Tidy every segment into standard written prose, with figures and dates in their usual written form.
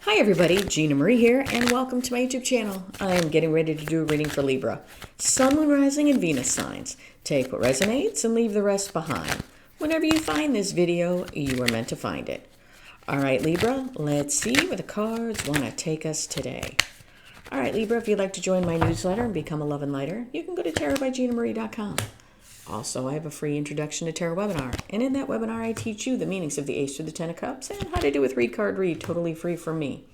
Hi everybody, Gina Marie here, and welcome to my YouTube channel. I am getting ready to do a reading for Libra. Sun, Moon, Rising, and Venus signs. Take what resonates and leave the rest behind. Whenever you find this video, you are meant to find it. Alright Libra, let's see where the cards want to take us today. Alright Libra, if you'd like to join my newsletter and become a love and lighter, you can go to tarotbyginamarie.com. Also, I have a free introduction to tarot webinar, and in that webinar I teach you the meanings of the Ace through the Ten of Cups and how to do a 3-card read totally free from me.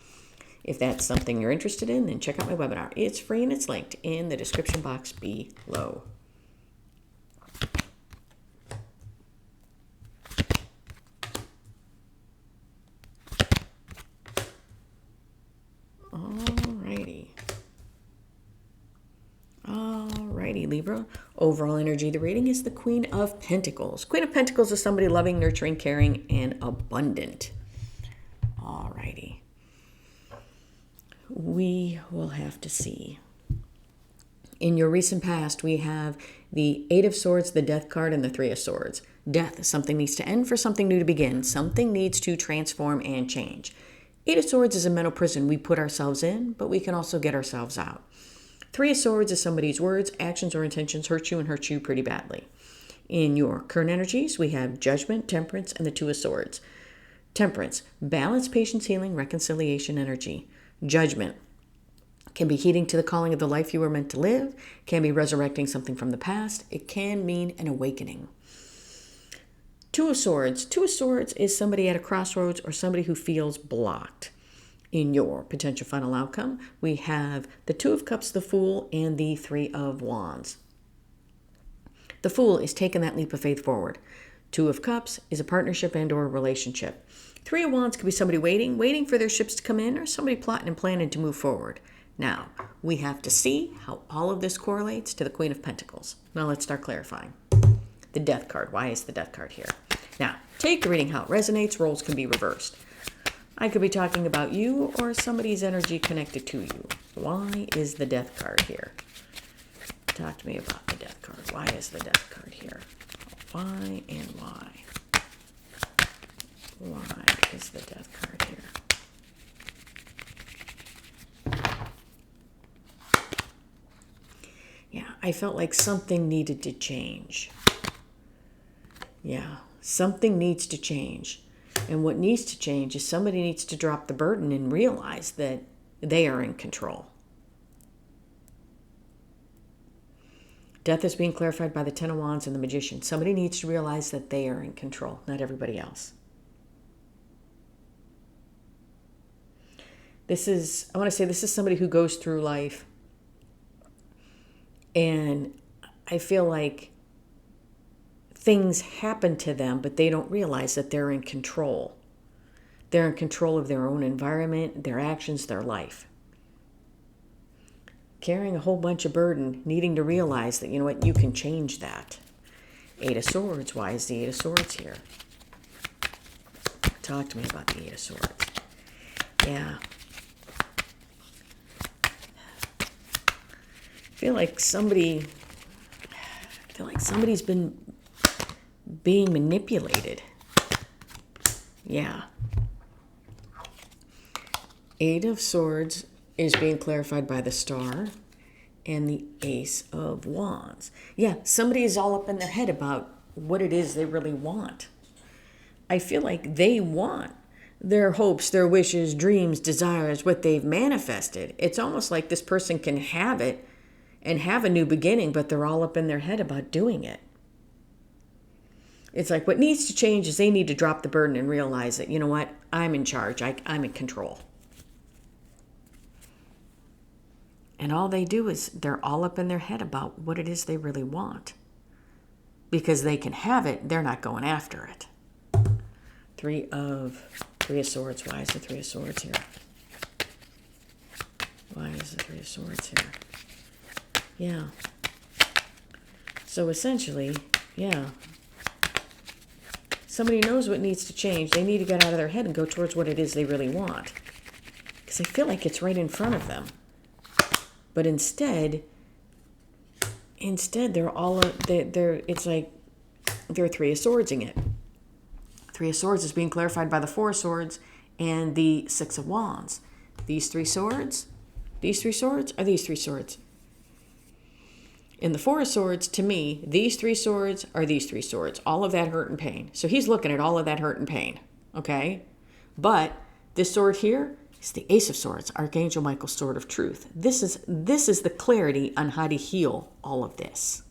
If that's something you're interested in, then check out my webinar. It's free and it's linked in the description box below. Alrighty, Libra. Overall energy of the reading is the Queen of Pentacles. Queen of Pentacles is somebody loving, nurturing, caring, and abundant. Alrighty. We will have to see. In your recent past, we have the Eight of Swords, the Death card, and the Three of Swords. Death, something needs to end for something new to begin. Something needs to transform and change. Eight of Swords is a mental prison we put ourselves in, but we can also get ourselves out. Three of Swords is somebody's words, actions, or intentions hurt you and hurt you pretty badly. In your current energies, we have Judgment, Temperance, and the Two of Swords. Temperance, balance, patience, healing, reconciliation energy. Judgment can be heeding to the calling of the life you were meant to live, can be resurrecting something from the past. It can mean an awakening. Two of Swords. Two of Swords is somebody at a crossroads or somebody who feels blocked. In your potential final outcome, we have the Two of Cups, the Fool, and the Three of Wands. The Fool is taking that leap of faith forward. Two of Cups is a partnership and or a relationship. Three of Wands could be somebody waiting for their ships to come in, or somebody plotting and planning to move forward. Now, we have to see how all of this correlates to the Queen of Pentacles. Now let's start clarifying. The Death card. Why is the Death card here? Now, take the reading how it resonates. Roles can be reversed. I could be talking about you or somebody's energy connected to you. Why is the Death card here? Talk to me about the Death card. Why is the Death card here? Why and why? Why is the Death card here? Yeah, I felt like something needed to change. Yeah, something needs to change. And what needs to change is somebody needs to drop the burden and realize that they are in control. Death is being clarified by the Ten of Wands and the Magician. Somebody needs to realize that they are in control, not everybody else. I want to say this is somebody who goes through life, and I feel like things happen to them, but they don't realize that they're in control. They're in control of their own environment, their actions, their life. Carrying a whole bunch of burden, needing to realize that, you know what, you can change that. Eight of Swords. Why is the Eight of Swords here? Talk to me about the Eight of Swords. Yeah. I feel like somebody's been being manipulated. Yeah. Eight of Swords is being clarified by the Star and the Ace of Wands. Yeah, somebody is all up in their head about what it is they really want. I feel like they want their hopes, their wishes, dreams, desires, what they've manifested. It's almost like this person can have it and have a new beginning, but they're all up in their head about doing it. It's like what needs to change is they need to drop the burden and realize that, you know what, I'm in charge. I'm in control. And all they do is they're all up in their head about what it is they really want. Because they can have it, they're not going after it. Three of Swords. Why is the Three of Swords here? Why is the Three of Swords here? Yeah. So essentially, yeah. Somebody knows what needs to change. They need to get out of their head and go towards what it is they really want. Because they feel like it's right in front of them. But instead it's like they're Three of Swordsing it. Three of Swords is being clarified by the Four of Swords and the Six of Wands. These three swords are these three swords. In the Four of Swords, to me, these three swords are these three swords. All of that hurt and pain. So he's looking at all of that hurt and pain. Okay? But this sword here is the Ace of Swords, Archangel Michael's sword of truth. This is the clarity on how to heal all of this.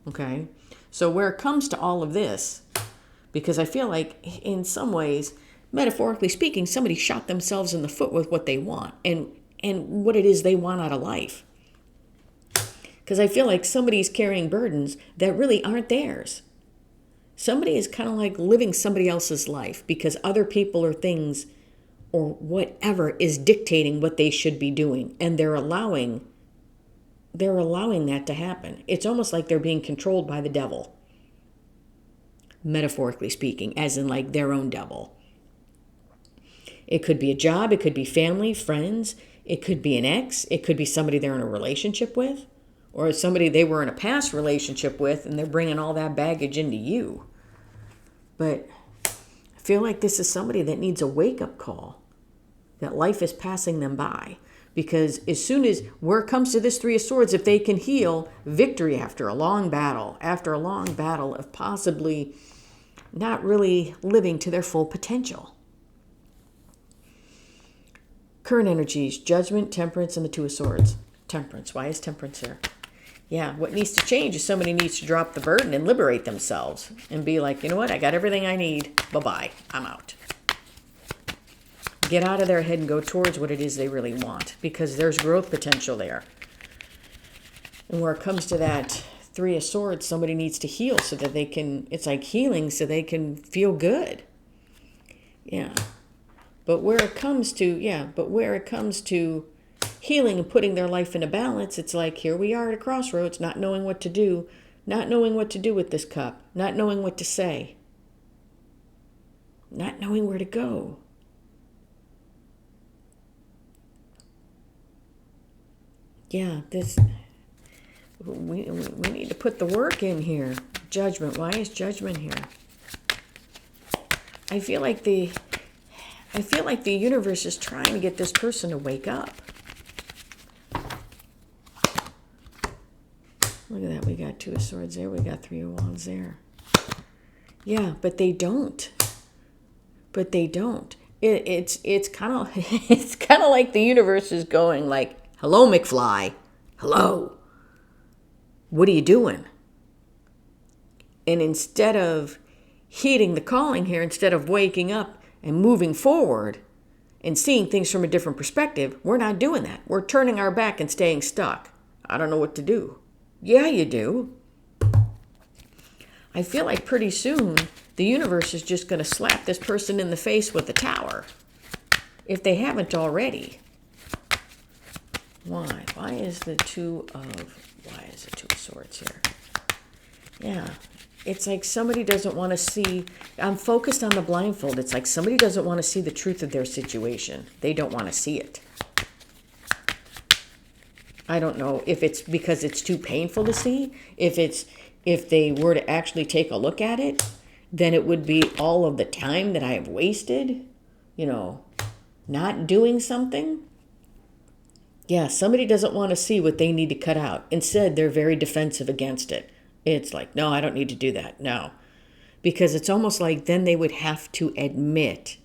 Okay? So where it comes to all of this, because I feel like in some ways, metaphorically speaking, somebody shot themselves in the foot with what they want and what it is they want out of life. Because I feel like somebody's carrying burdens that really aren't theirs. Somebody is kind of like living somebody else's life because other people or things or whatever is dictating what they should be doing. And they're allowing that to happen. It's almost like they're being controlled by the devil. Metaphorically speaking, as in like their own devil. It could be a job. It could be family, friends. It could be an ex. It could be somebody they're in a relationship with. Or somebody they were in a past relationship with and they're bringing all that baggage into you. But I feel like this is somebody that needs a wake-up call. That life is passing them by. Because as soon as where it comes to this Three of Swords, if they can heal, victory after a long battle of possibly not really living to their full potential. Current energies, Judgment, Temperance, and the Two of Swords. Temperance. Why is Temperance here? Yeah, what needs to change is somebody needs to drop the burden and liberate themselves and be like, you know what, I got everything I need. Bye-bye. I'm out. Get out of their head and go towards what it is they really want because there's growth potential there. And where it comes to that Three of Swords, somebody needs to heal so that they can, it's like healing so they can feel good. Yeah. But where it comes to healing and putting their life in a balance, it's like here we are at a crossroads, not knowing what to do with this cup, not knowing what to say, not knowing where to go. Yeah, we need to put the work in here. Judgment. Why is Judgment here? I feel like the universe is trying to get this person to wake up. Look at that. We got Two of Swords there. We got Three of Wands there. Yeah, but they don't. It's kind of like the universe is going like, hello, McFly. Hello. What are you doing? And instead of heeding the calling here, instead of waking up and moving forward and seeing things from a different perspective, we're not doing that. We're turning our back and staying stuck. I don't know what to do. Yeah, you do. I feel like pretty soon the universe is just going to slap this person in the face with a tower. If they haven't already. Why? Why is the Two of Swords here? Yeah. It's like somebody doesn't want to see. I'm focused on the blindfold. It's like somebody doesn't want to see the truth of their situation. They don't want to see it. I don't know if it's because it's too painful to see. If they were to actually take a look at it, then it would be all of the time that I have wasted, not doing something. Yeah, somebody doesn't want to see what they need to cut out. Instead, they're very defensive against it. It's like, no, I don't need to do that. No. Because it's almost like then they would have to admit.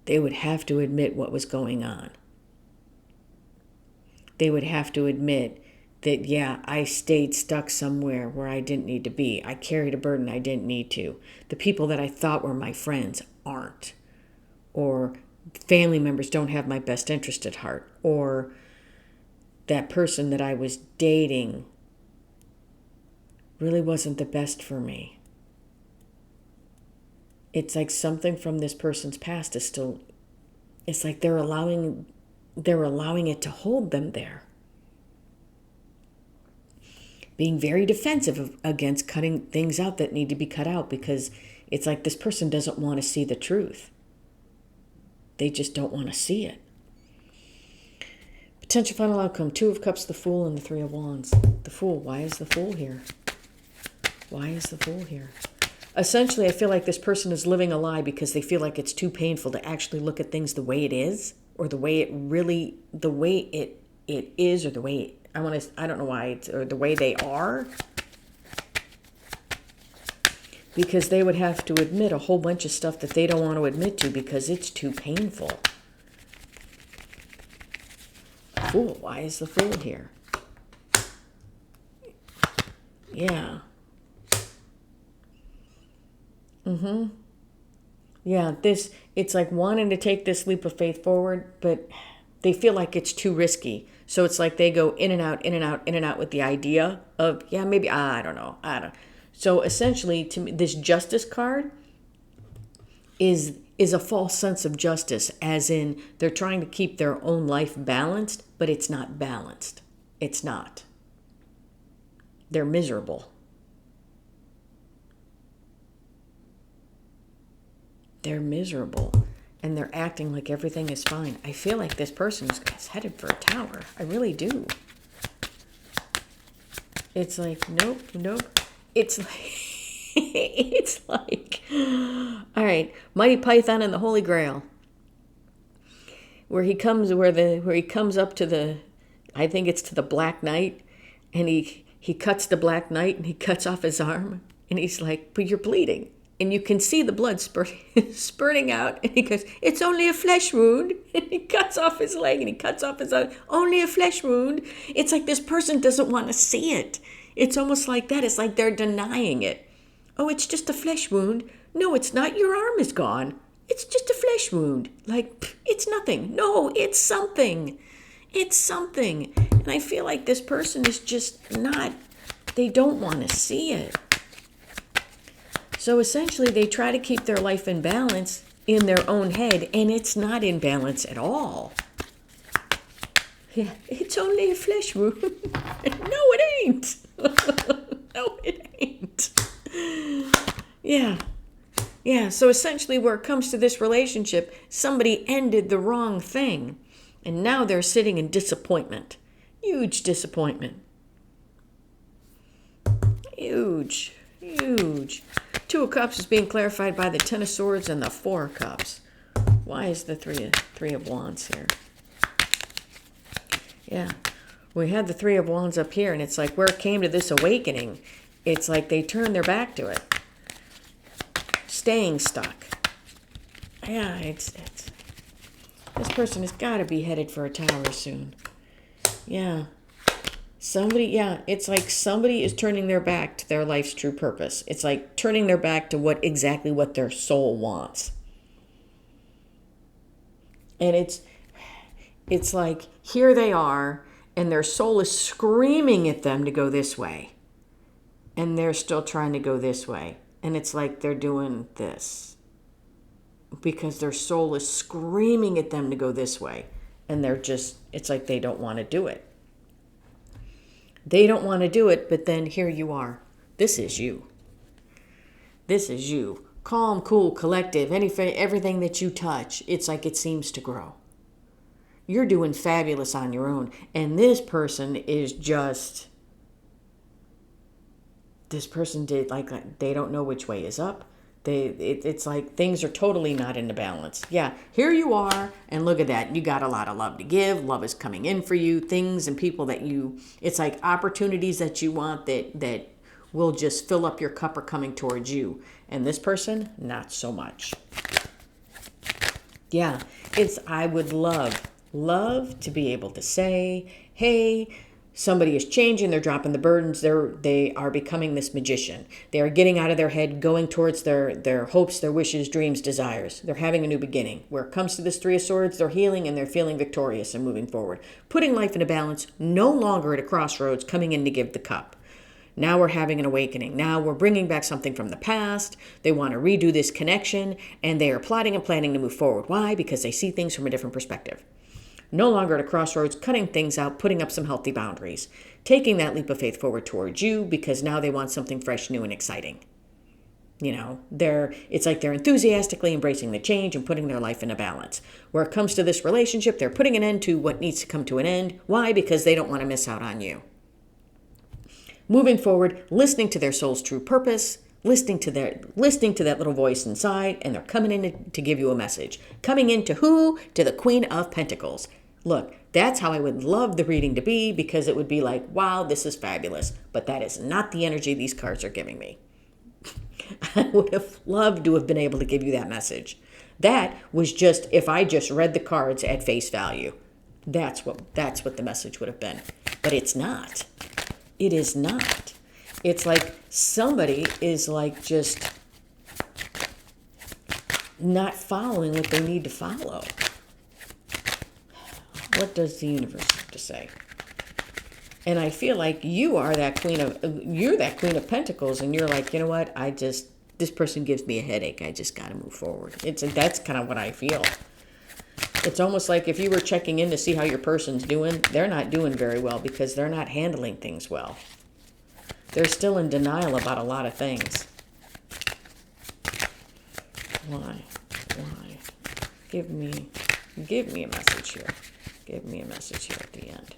They would have to admit what was going on. They would have to admit that, yeah, I stayed stuck somewhere where I didn't need to be. I carried a burden I didn't need to. The people that I thought were my friends aren't. Or family members don't have my best interest at heart. Or that person that I was dating really wasn't the best for me. It's like something from this person's past is still, it's like they're allowing it to hold them there. Being very defensive against cutting things out that need to be cut out because it's like this person doesn't want to see the truth. They just don't want to see it. Potential final outcome, Two of Cups, the Fool, and the Three of Wands. The Fool. Why is the Fool here? Why is the Fool here? Essentially, I feel like this person is living a lie because they feel like it's too painful to actually look at things the way it is, or the way it is, or the way I don't know why or the way they are. Because they would have to admit a whole bunch of stuff that they don't want to admit to because it's too painful. Fool, why is the Fool here? Yeah. Yeah, it's like wanting to take this leap of faith forward, but they feel like it's too risky. So it's like they go in and out, in and out, in and out with the idea of, yeah, maybe, I don't know. So essentially, to me, this Justice card is a false sense of justice, as in they're trying to keep their own life balanced, but it's not balanced. It's not. They're miserable. They're miserable, and they're acting like everything is fine. I feel like this person is headed for a tower. I really do. It's like, nope. It's like, it's like, all right, Mighty Python and the Holy Grail, where he comes up to the, I think it's to the Black Knight, and he cuts the Black Knight and he cuts off his arm, and he's like, but you're bleeding. And you can see the blood spurting out. And he goes, it's only a flesh wound. And he cuts off his leg and he cuts off his arm. Only a flesh wound. It's like this person doesn't want to see it. It's almost like that. It's like they're denying it. Oh, it's just a flesh wound. No, it's not. Your arm is gone. It's just a flesh wound. Like, it's nothing. No, it's something. It's something. And I feel like this person is just not, they don't want to see it. So essentially, they try to keep their life in balance in their own head, and it's not in balance at all. Yeah, it's only a flesh wound. No, it ain't. No, it ain't. Yeah, so essentially where it comes to this relationship, somebody ended the wrong thing, and now they're sitting in disappointment. Huge disappointment. Huge. Two of Cups is being clarified by the Ten of Swords and the Four of Cups. Why is the Three of Wands here? Yeah. We had the Three of Wands up here, and it's like where it came to this awakening, it's like they turned their back to it. Staying stuck. Yeah, it's this person has got to be headed for a tower soon. Yeah. It's like somebody is turning their back to their life's true purpose. It's like turning their back to exactly what their soul wants. And it's like here they are, and their soul is screaming at them to go this way. And they're still trying to go this way. And it's like they're doing this. Because their soul is screaming at them to go this way. And it's like they don't want to do it. They don't want to do it, but then here you are. This is you. This is you. Calm, cool, collective, everything that you touch, it's like it seems to grow. You're doing fabulous on your own. And this person is just, they don't know which way is up. It's like things are totally not into balance. Yeah, here you are, and look at that. You got a lot of love to give. Love is coming in for you. Things and people it's like opportunities that you want that will just fill up your cup are coming towards you. And this person, not so much. Yeah, I would love to be able to say, hey, somebody is changing, they're dropping the burdens, they are becoming this magician. They are getting out of their head, going towards their hopes, their wishes, dreams, desires. They're having a new beginning. Where it comes to this Three of Swords, they're healing and they're feeling victorious and moving forward. Putting life into balance, no longer at a crossroads, coming in to give the cup. Now we're having an awakening. Now we're bringing back something from the past. They want to redo this connection, and they are plotting and planning to move forward. Why? Because they see things from a different perspective. No longer at a crossroads, cutting things out, putting up some healthy boundaries. Taking that leap of faith forward towards you because now they want something fresh, new, and exciting. You know, it's like they're enthusiastically embracing the change and putting their life in a balance. Where it comes to this relationship, they're putting an end to what needs to come to an end. Why? Because they don't want to miss out on you. Moving forward, listening to their soul's true purpose, listening to that little voice inside, and they're coming in to give you a message. Coming in to who? To the Queen of Pentacles. Look, that's how I would love the reading to be, because it would be like, wow, this is fabulous. But that is not the energy these cards are giving me. I would have loved to have been able to give you that message. That was just if I just read the cards at face value. That's what the message would have been. But it's not. It is not. It's like somebody is like just not following what they need to follow. What does the universe have to say? And I feel like you're that Queen of Pentacles, and you're like, you know what? This person gives me a headache. I just got to move forward. That's kind of what I feel. It's almost like if you were checking in to see how your person's doing, they're not doing very well because they're not handling things well. They're still in denial about a lot of things. Why? Give me a message here. Give me a message here at the end.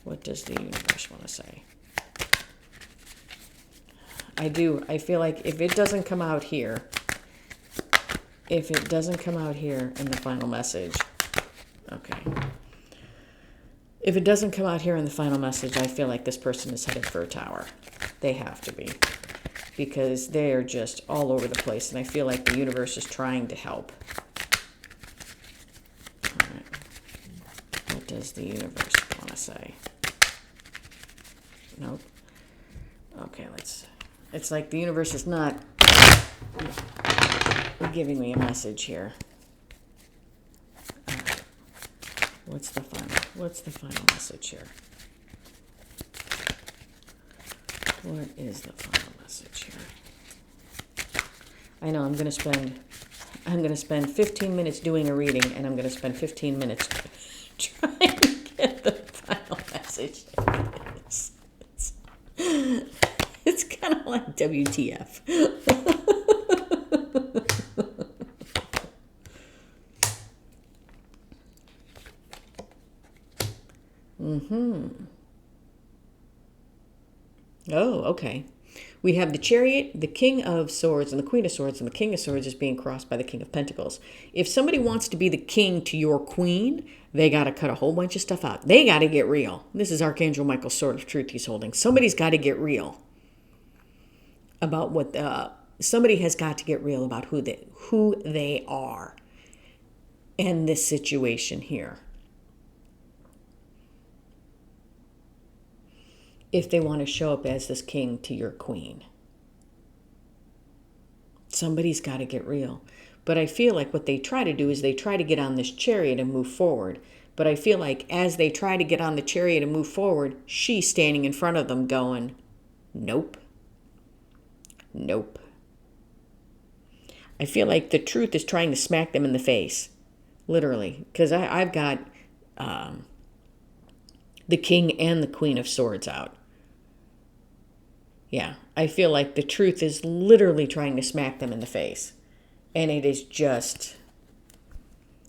What does the universe want to say? I feel like if it doesn't come out here in the final message, okay. If it doesn't come out here in the final message, I feel like this person is headed for a tower. They have to be. Because they are just all over the place, and I feel like the universe is trying to help. All right. What does the universe want to say? Nope. Okay, it's like the universe is not giving me a message here. All right. What's the final message here? What is the final message here? I know I'm going to spend 15 minutes doing a reading, and I'm going to spend 15 minutes trying to get the final message. It's kind of like WTF. Oh, okay. We have the Chariot, the King of Swords, and the Queen of Swords, and the King of Swords is being crossed by the King of Pentacles. If somebody wants to be the king to your queen, they got to cut a whole bunch of stuff out. They got to get real. This is Archangel Michael's sword of truth he's holding. Somebody's got to get real about what somebody has got to get real about who they are in this situation here. If they want to show up as this king to your queen. Somebody's got to get real. But I feel like what they try to do is they try to get on this chariot and move forward. But I feel like as they try to get on the chariot and move forward, she's standing in front of them going, nope. Nope. I feel like the truth is trying to smack them in the face. Literally. Because I've got the King and the Queen of Swords out. Yeah, I feel like the truth is literally trying to smack them in the face. And it is just,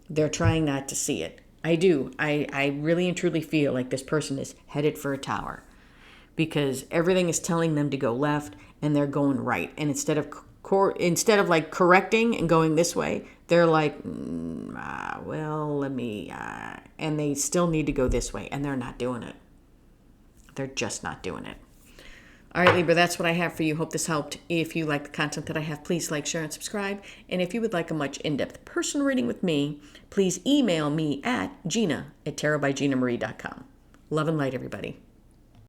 they're trying not to see it. I do. I really and truly feel like this person is headed for a tower. Because everything is telling them to go left and they're going right. And instead of like correcting and going this way, they're like, and they still need to go this way. And they're not doing it. They're just not doing it. All right, Libra, that's what I have for you. Hope this helped. If you like the content that I have, please like, share, and subscribe. And if you would like a much in-depth personal reading with me, please email me at Gina@tarotbyginamarie.com. Love and light, everybody.